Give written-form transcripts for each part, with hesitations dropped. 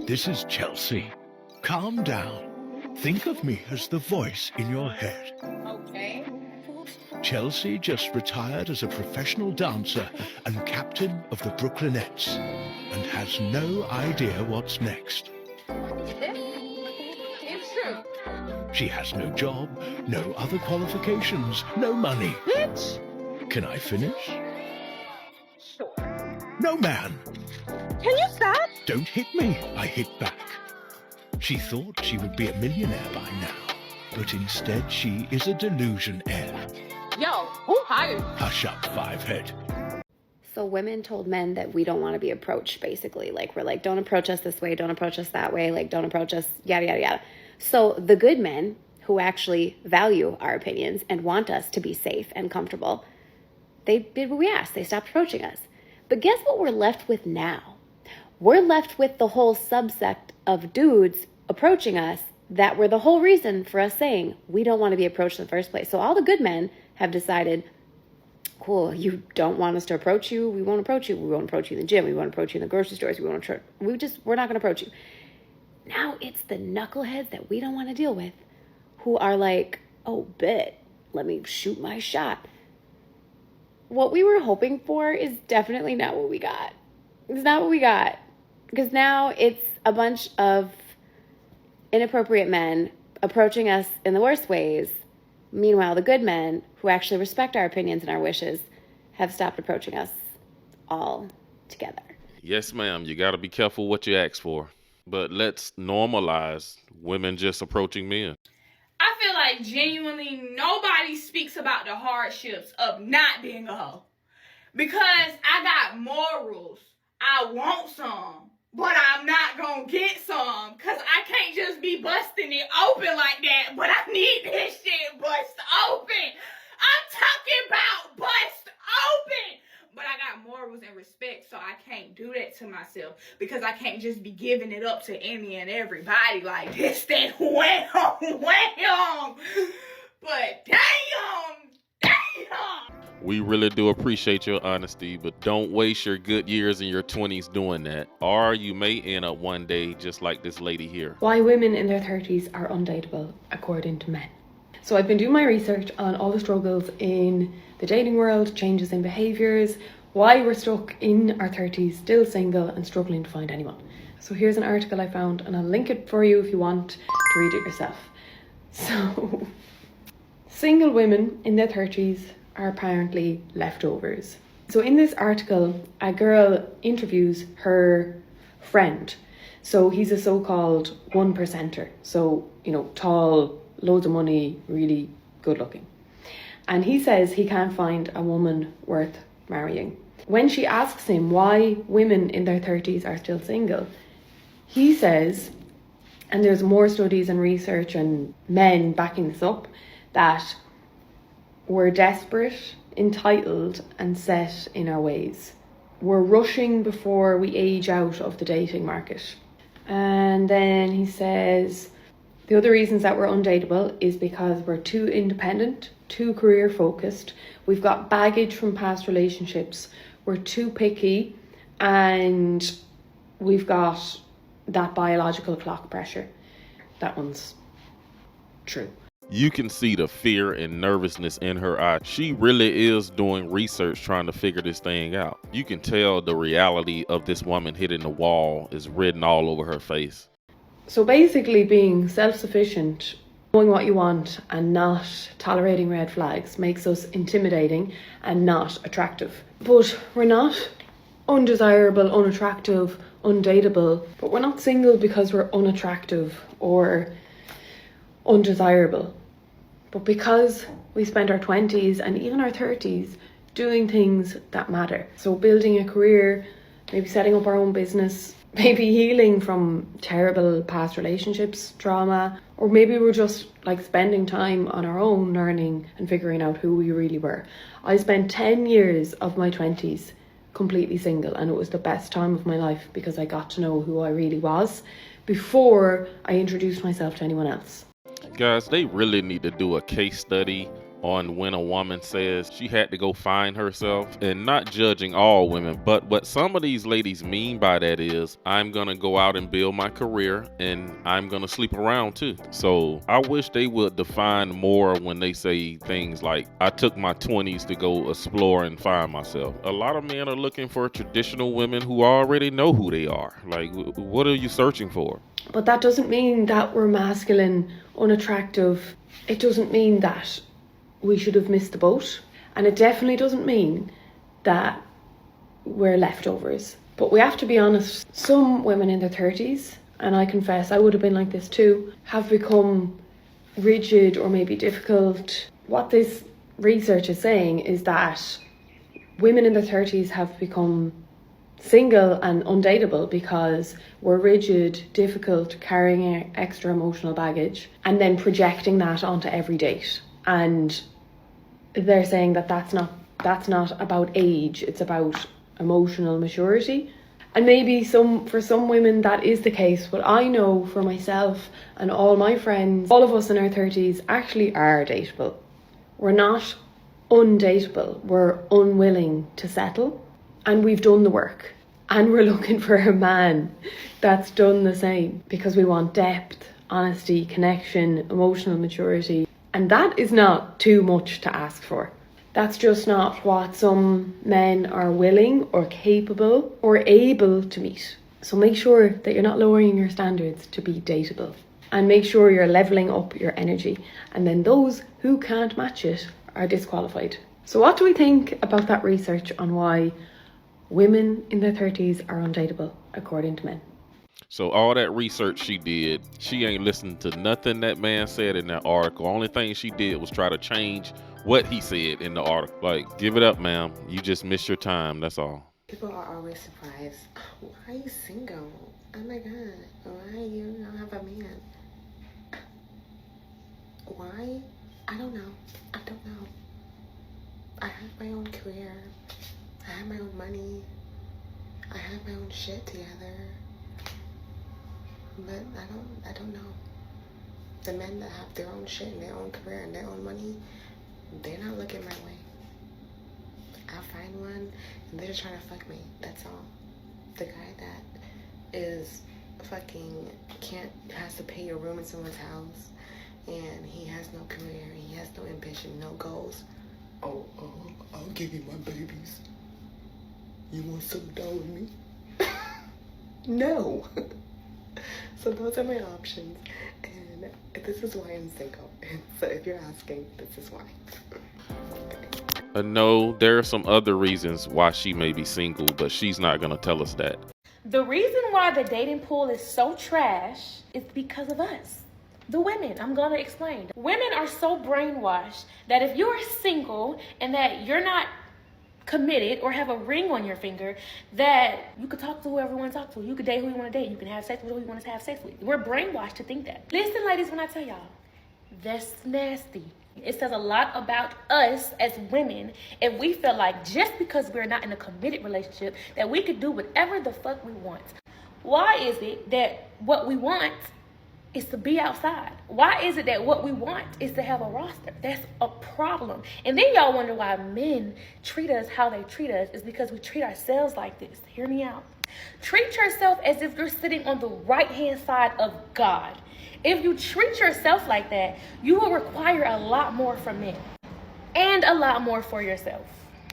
This is Chelsea. Calm down. Think of me as the voice in your head. Okay. Chelsea just retired as a professional dancer and captain of the Brooklynettes and has no idea what's next. It's true. She has no job, no other qualifications, no money. Bitch. Can I finish? Sure. No, man. Can you stop? Don't hit me. I hit back. She thought she would be a millionaire by now, but instead she is a delusion heir. Yo, who hired you? Hush up, five-head. So women told men that we don't want to be approached, basically. Like, we're like, don't approach us this way, don't approach us that way, like, don't approach us, yada, yada, yada. So the good men who actually value our opinions and want us to be safe and comfortable, they did what we asked. They stopped approaching us. But guess what we're left with now? We're left with the whole subsect of dudes approaching us that were the whole reason for us saying we don't want to be approached in the first place. So all the good men have decided, cool, you don't want us to approach you, we won't approach you. We won't approach you in the gym, we won't approach you in the grocery stores, we're not going to approach you. Now it's the knuckleheads that we don't want to deal with who are like, oh, bet, let me shoot my shot. What we were hoping for is definitely not what we got. It's not what we got. Because now it's a bunch of inappropriate men approaching us in the worst ways. Meanwhile, the good men who actually respect our opinions and our wishes have stopped approaching us all together. Yes, ma'am. You got to be careful what you ask for. But let's normalize women just approaching men. I feel like genuinely nobody speaks about the hardships of not being a hoe. Because I got morals. I want some, but I'm not gonna get some. Because I can't just be busting it open like that. But I need this shit bust open. I'm talking about bust open. But I got morals and respect, so I can't do that to myself. Because I can't just be giving it up to any and everybody like this, that, wham. But damn. We really do appreciate your honesty, but don't waste your good years in your 20s doing that. Or you may end up one day just like this lady here. Why women in their 30s are undateable, according to men. So I've been doing my research on all the struggles in the dating world, changes in behaviours, why we're stuck in our 30s, still single and struggling to find anyone. So here's an article I found, and I'll link it for you if you want to read it yourself. So, single women in their 30s are apparently leftovers. So in this article, a girl interviews her friend. So he's a so-called 1%er. So, tall, loads of money, really good looking. And he says he can't find a woman worth marrying. When she asks him why women in their 30s are still single, he says, and there's more studies and research and men backing this up, that we're desperate, entitled, and set in our ways. We're rushing before we age out of the dating market. And then he says, the other reasons that we're undateable is because we're too independent, too career focused, we've got baggage from past relationships, we're too picky, and we've got that biological clock pressure. That one's true. You can see the fear and nervousness in her eye. She really is doing research trying to figure this thing out. You can tell the reality of this woman hitting the wall is written all over her face. So basically being self-sufficient, knowing what you want and not tolerating red flags makes us intimidating and not attractive. But we're not undesirable, unattractive, undateable, but we're not single because we're unattractive or undesirable, but because we spent our 20s and even our 30s doing things that matter. So building a career, maybe setting up our own business, maybe healing from terrible past relationships, trauma, or maybe we're just like spending time on our own, learning and figuring out who we really were. I spent 10 years of my 20s completely single, and it was the best time of my life because I got to know who I really was before I introduced myself to anyone else. Guys, they really need to do a case study on when a woman says she had to go find herself, and not judging all women, but what some of these ladies mean by that is, I'm gonna go out and build my career and I'm gonna sleep around too. So I wish they would define more when they say things like, I took my 20s to go explore and find myself. A lot of men are looking for traditional women who already know who they are. Like, what are you searching for? But that doesn't mean that we're masculine, unattractive. It doesn't mean that we should have missed the boat. And it definitely doesn't mean that we're leftovers. But we have to be honest, some women in their 30s, and I confess I would have been like this too, have become rigid or maybe difficult. What this research is saying is that women in their 30s have become single and undateable because we're rigid, difficult, carrying extra emotional baggage, and then projecting that onto every date. And they're saying that that's not about age, it's about emotional maturity. And maybe for some women that is the case, but I know for myself and all my friends, all of us in our 30s actually are dateable. We're not undateable, we're unwilling to settle, and we've done the work. And we're looking for a man that's done the same, because we want depth, honesty, connection, emotional maturity. And that is not too much to ask for. That's just not what some men are willing or capable or able to meet. So make sure that you're not lowering your standards to be dateable. And make sure you're leveling up your energy. And then those who can't match it are disqualified. So what do we think about that research on why women in their 30s are undateable, according to men? So all that research she did, she ain't listened to nothing that man said in that article. Only thing she did was try to change what he said in the article. Like, give it up, ma'am. You just missed your time. That's all. People are always surprised. Why are you single? Oh my God. Why you don't have a man? Why? I don't know. I don't know. I have my own career. I have my own money. I have my own shit together. But I don't know. The men that have their own shit and their own career and their own money, they're not looking my way. I'll find one and they're just trying to fuck me. That's all. The guy that is fucking has to pay your room in someone's house and he has no career, he has no ambition, no goals. Oh, I'll give you my babies. You want to settle down with me? No. So those are my options, and this is why I'm single. So if you're asking, this is why. No, there are some other reasons why she may be single, but she's not going to tell us that. The reason why the dating pool is so trash is because of us. The women, I'm going to explain. Women are so brainwashed that if you're single and that you're not committed or have a ring on your finger, that you could talk to whoever you want to talk to. You could date who you want to date. You can have sex with who you want to have sex with. We're brainwashed to think that. Listen, ladies, when I tell y'all, that's nasty. It says a lot about us as women if we feel like just because we're not in a committed relationship that we could do whatever the fuck we want. Why is it that what we want is to be outside? Why is it that what we want is to have a roster? That's a problem. And then y'all wonder why men treat us how they treat us is because we treat ourselves like this. Hear me out. Treat yourself as if you're sitting on the right-hand side of God. If you treat yourself like that, you will require a lot more from men and a lot more for yourself.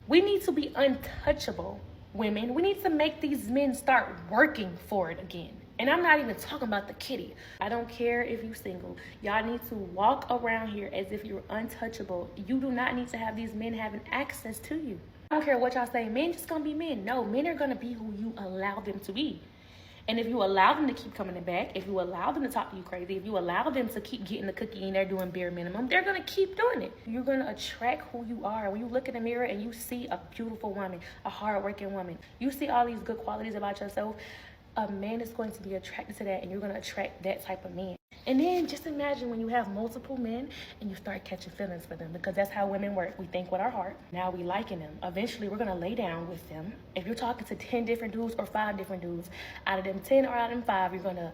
We need to be untouchable, women. We need to make these men start working for it again. And I'm not even talking about the kitty. I don't care if you're single. Y'all need to walk around here as if you're untouchable. You do not need to have these men having access to you. I don't care what y'all say. Men just gonna be men. No, men are gonna be who you allow them to be. And if you allow them to keep coming back, if you allow them to talk to you crazy, if you allow them to keep getting the cookie and they're doing bare minimum, they're gonna keep doing it. You're gonna attract who you are. When you look in the mirror and you see a beautiful woman, a hardworking woman, you see all these good qualities about yourself, a man is going to be attracted to that and you're going to attract that type of man. And then just imagine when you have multiple men and you start catching feelings for them, because that's how women work. We think with our heart. Now we liking them. Eventually we're going to lay down with them. If you're talking to 10 different dudes or 5 different dudes, out of them 10 or out of them 5, you're going to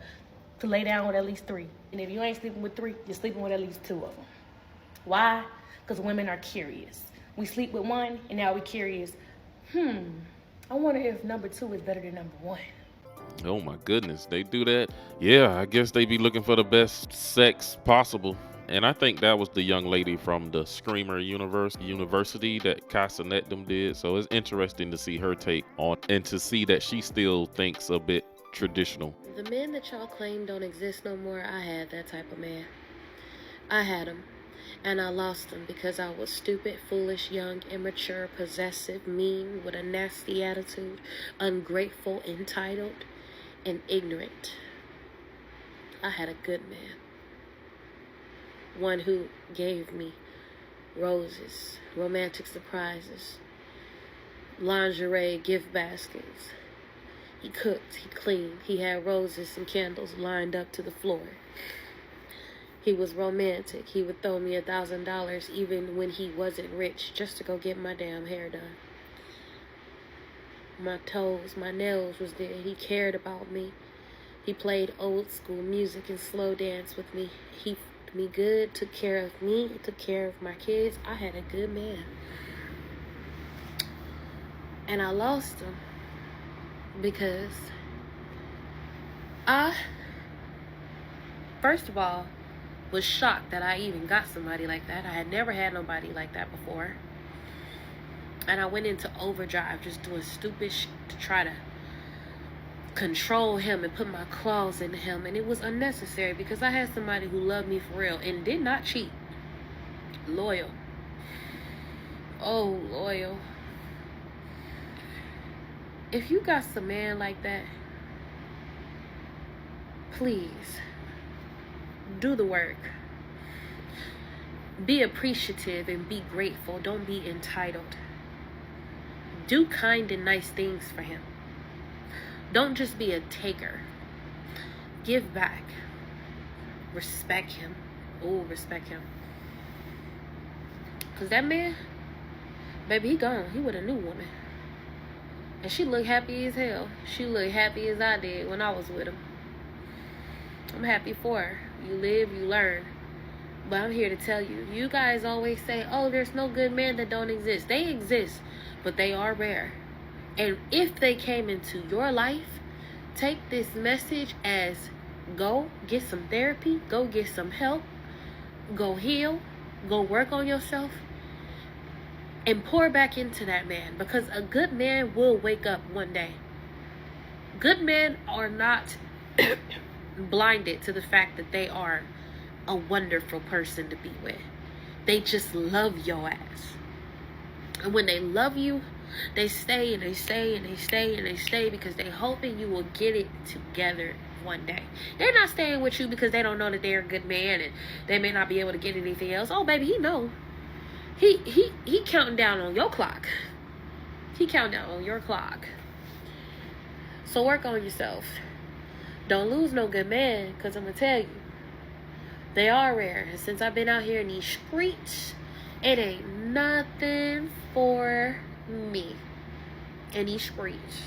lay down with at least 3. And if you ain't sleeping with 3, you're sleeping with at least 2 of them. Why? Because women are curious. We sleep with one, and now we're curious. I wonder if number 2 is better than number 1. Oh my goodness, they do that? Yeah, I guess they be looking for the best sex possible. And I think that was the young lady from the Screamer University that Casanet them did. So it's interesting to see her take on, and to see that she still thinks a bit traditional. The men that y'all claim don't exist no more, I had that type of man. I had him. And I lost him because I was stupid, foolish, young, immature, possessive, mean, with a nasty attitude, ungrateful, entitled, and ignorant. I had a good man. One who gave me roses, romantic surprises, lingerie, gift baskets. He cooked, he cleaned, he had roses and candles lined up to the floor. He was romantic. He would throw me $1,000 even when he wasn't rich just to go get my damn hair done. My toes, my nails was there. He cared about me. He played old school music and slow dance with me. He fucked me good, took care of me, took care of my kids. I had a good man. And I lost him because I, first of all, was shocked that I even got somebody like that. I had never had nobody like that before. And I went into overdrive just doing stupid shit to try to control him and put my claws into him. And it was unnecessary because I had somebody who loved me for real and did not cheat. Loyal. Oh, loyal. If you got some man like that, please do the work. Be appreciative and be grateful. Don't be entitled. Do kind and nice things for him. Don't just be a taker. Give back. Respect him. Oh, respect him. Because that man, baby, he gone. He with a new woman. And she looked happy as hell. She looked happy as I did when I was with him. I'm happy for her. You live, you learn. But I'm here to tell you, you guys always say, oh, there's no good men that don't exist. They exist, but they are rare. And if they came into your life, take this message as go get some therapy, go get some help, go heal, go work on yourself, and pour back into that man. Because a good man will wake up one day. Good men are not blinded to the fact that they are a wonderful person to be with. They just love your ass. And when they love you, they stay and they stay and they stay and they stay because they hoping you will get it together one day. They're not staying with you because they don't know that they're a good man and they may not be able to get anything else. Oh, baby, he know. He counting down on your clock. He counting down on your clock. So work on yourself. Don't lose no good man, because I'm going to tell you, they are rare. And since I've been out here in these streets, it ain't nothing for me in these streets.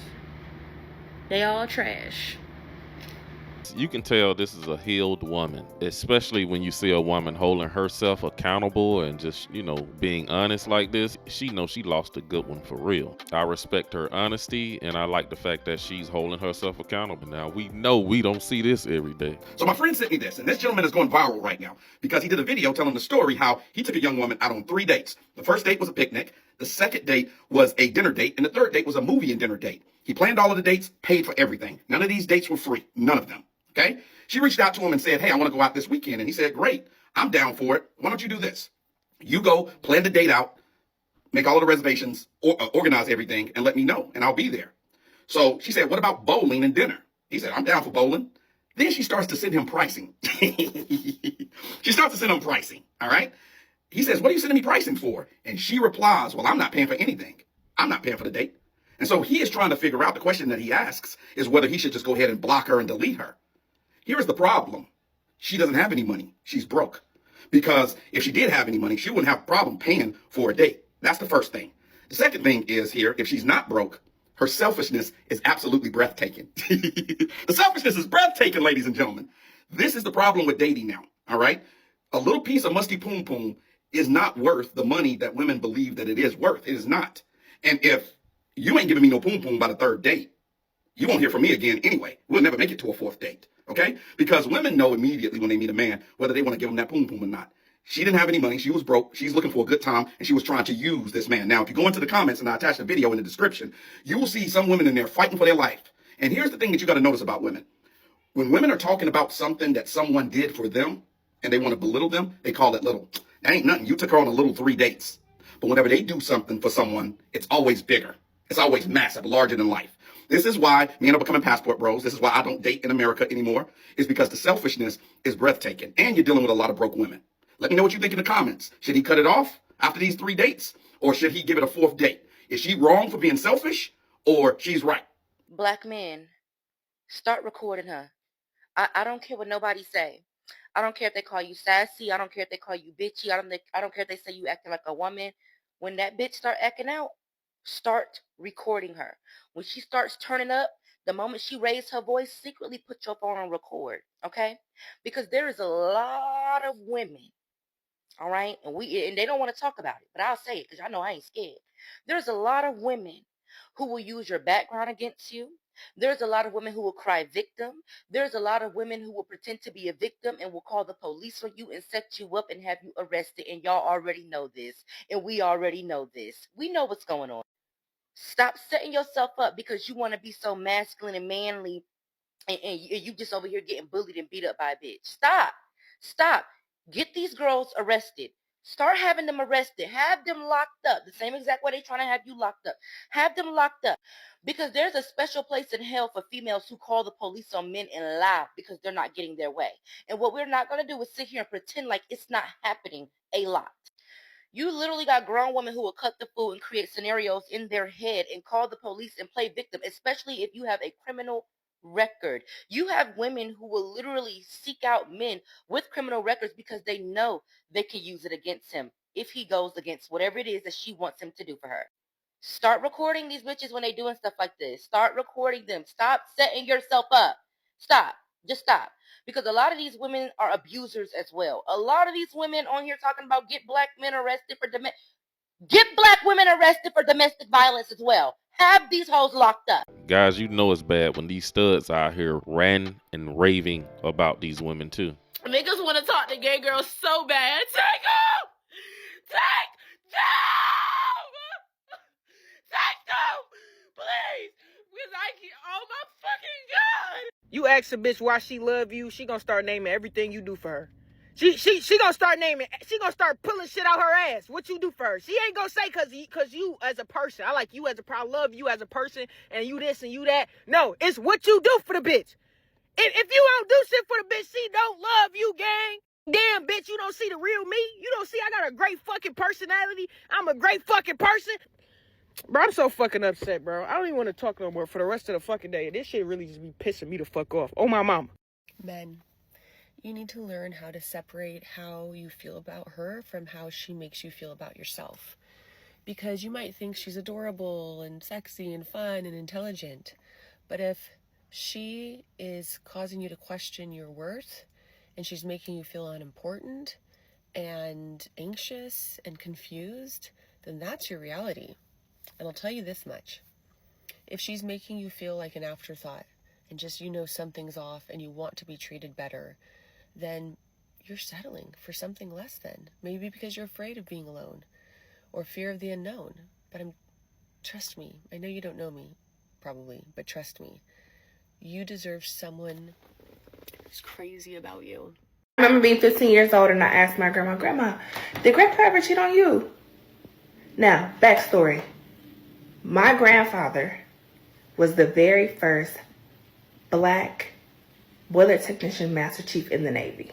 They all trash. You can tell this is a healed woman, especially when you see a woman holding herself accountable and just, being honest like this. She knows she lost a good one for real. I respect her honesty, and I like the fact that she's holding herself accountable. Now, we know we don't see this every day. So my friend sent me this, and this gentleman is going viral right now because he did a video telling the story how he took a young woman out on 3 dates. The first date was a picnic. The second date was a dinner date, and the third date was a movie and dinner date. He planned all of the dates, paid for everything. None of these dates were free. None of them. Okay? She reached out to him and said, hey, I want to go out this weekend. And he said, great, I'm down for it. Why don't you do this? You go plan the date out, make all of the reservations, organize everything, and let me know, and I'll be there. So she said, what about bowling and dinner? He said, I'm down for bowling. Then she starts to send him pricing. She starts to send him pricing, all right? He says, what are you sending me pricing for? And she replies, well, I'm not paying for anything. I'm not paying for the date. And so he is trying to figure out, the question that he asks is whether he should just go ahead and block her and delete her. Here's the problem. She doesn't have any money. She's broke. Because if she did have any money, she wouldn't have a problem paying for a date. That's the first thing. The second thing is here, if she's not broke, her selfishness is absolutely breathtaking. The selfishness is breathtaking, ladies and gentlemen. This is the problem with dating now, all right? A little piece of musty poom poom is not worth the money that women believe that it is worth. It is not. And if you ain't giving me no poom poom by the third date, you won't hear from me again anyway. We'll never make it to a fourth date, okay? Because women know immediately when they meet a man whether they want to give him that poom poom or not. She didn't have any money. She was broke. She's looking for a good time, and she was trying to use this man. Now, if you go into the comments, and I attached a video in the description, you will see some women in there fighting for their life. And here's the thing that you got to notice about women. When women are talking about something that someone did for them, and they want to belittle them, they call it little. That ain't nothing. You took her on a little 3 dates. But whenever they do something for someone, it's always bigger. It's always massive, larger than life. This is why me and I becoming passport bros. This is why I don't date in America anymore. Is because the selfishness is breathtaking. And you're dealing with a lot of broke women. Let me know what you think in the comments. Should he cut it off after these 3 dates? Or should he give it a 4th date? Is she wrong for being selfish? Or she's right? Black men, start recording her. I don't care what nobody say. I don't care if they call you sassy. I don't care if they call you bitchy. I don't care if they say you acting like a woman. When that bitch start acting out, start recording her. When she starts turning up, the moment she raised her voice, secretly put your phone on record, okay? Because there is a lot of women, all right? And they don't want to talk about it, but I'll say it because I know I ain't scared. There's a lot of women who will use your background against you. There's a lot of women who will cry victim. There's a lot of women who will pretend to be a victim and will call the police on you and set you up and have you arrested. And y'all already know this. And we already know this. We know what's going on. Stop setting yourself up because you want to be so masculine and manly and you just over here getting bullied and beat up by a bitch. Stop. Get these girls arrested. Start having them arrested. Have them locked up. The same exact way they're trying to have you locked up. Have them locked up. Because there's a special place in hell for females who call the police on men and lie because they're not getting their way. And what we're not going to do is sit here and pretend like it's not happening a lot. You literally got grown women who will cut the fool and create scenarios in their head and call the police and play victim, especially if you have a criminal record. You have women who will literally seek out men with criminal records because they know they can use it against him if he goes against whatever it is that she wants him to do for her. Start recording these bitches when they doing stuff like this. Start recording them. Stop setting yourself up. Stop. Just stop. Because a lot of these women are abusers as well. A lot of these women on here talking about get black men arrested for get black women arrested for domestic violence as well. Have these hoes locked up. Guys, you know it's bad when these studs out here ranting and raving about these women too. Niggas want to talk to gay girls so bad. Take them! Take them! Please! Because I can't, oh my fucking God! You ask a bitch why she love you, she gonna start naming everything you do for her. She gonna start naming, she gonna start pulling shit out her ass. What you do for her. She ain't gonna say cause you as a person. I like you as I love you as a person and you this and you that. No, it's what you do for the bitch. If you don't do shit for the bitch, she don't love you, gang. Damn, bitch, you don't see the real me. You don't see I got a great fucking personality. I'm a great fucking person. Bro, I'm so fucking upset, bro. I don't even want to talk no more for the rest of the fucking day. This shit really just be pissing me the fuck off. Oh, my mama. Men, you need to learn how to separate how you feel about her from how she makes you feel about yourself. Because you might think she's adorable and sexy and fun and intelligent. But if she is causing you to question your worth and she's making you feel unimportant and anxious and confused, then that's your reality. And I'll tell you this much. If she's making you feel like an afterthought and just you know something's off and you want to be treated better, then you're settling for something less than. Maybe because you're afraid of being alone or fear of the unknown. But trust me, I know you don't know me, probably, but trust me. You deserve someone who's crazy about you. I remember being 15 years old and I asked my grandma, did grandpa ever cheat on you? Now, backstory. My grandfather was the very first black boiler technician master chief in the Navy.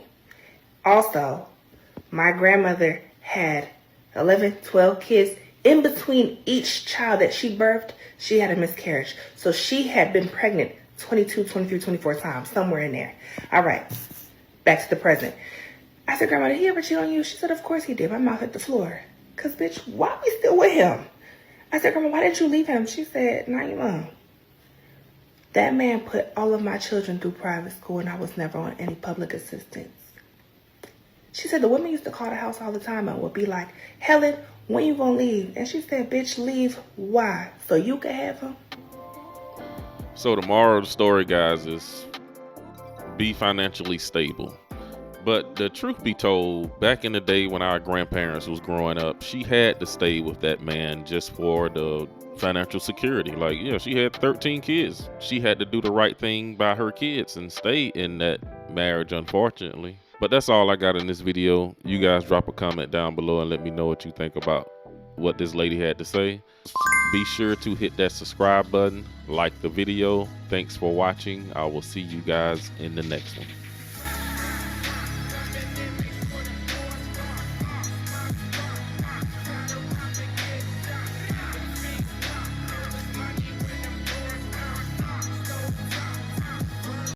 Also, my grandmother had 11, 12 kids. In between each child that she birthed, she had a miscarriage. So she had been pregnant 22, 23, 24 times, somewhere in there. All right, back to the present. I said, Grandma, did he ever cheat on you? She said, of course he did. My mouth hit the floor. Because, bitch, why are we still with him? I said, Grandma, why didn't you leave him? She said, Naima, that man put all of my children through private school and I was never on any public assistance. She said the women used to call the house all the time and would be like, Helen, when you gonna leave? And she said, bitch, leave. Why? So you can have him? So the moral of the story, guys, is be financially stable. But the truth be told, back in the day when our grandparents was growing up, she had to stay with that man just for the financial security. Like, yeah, she had 13 kids. She had to do the right thing by her kids and stay in that marriage, unfortunately. But that's all I got in this video. You guys drop a comment down below and let me know what you think about what this lady had to say. Be sure to hit that subscribe button, like the video. Thanks for watching. I will see you guys in the next one.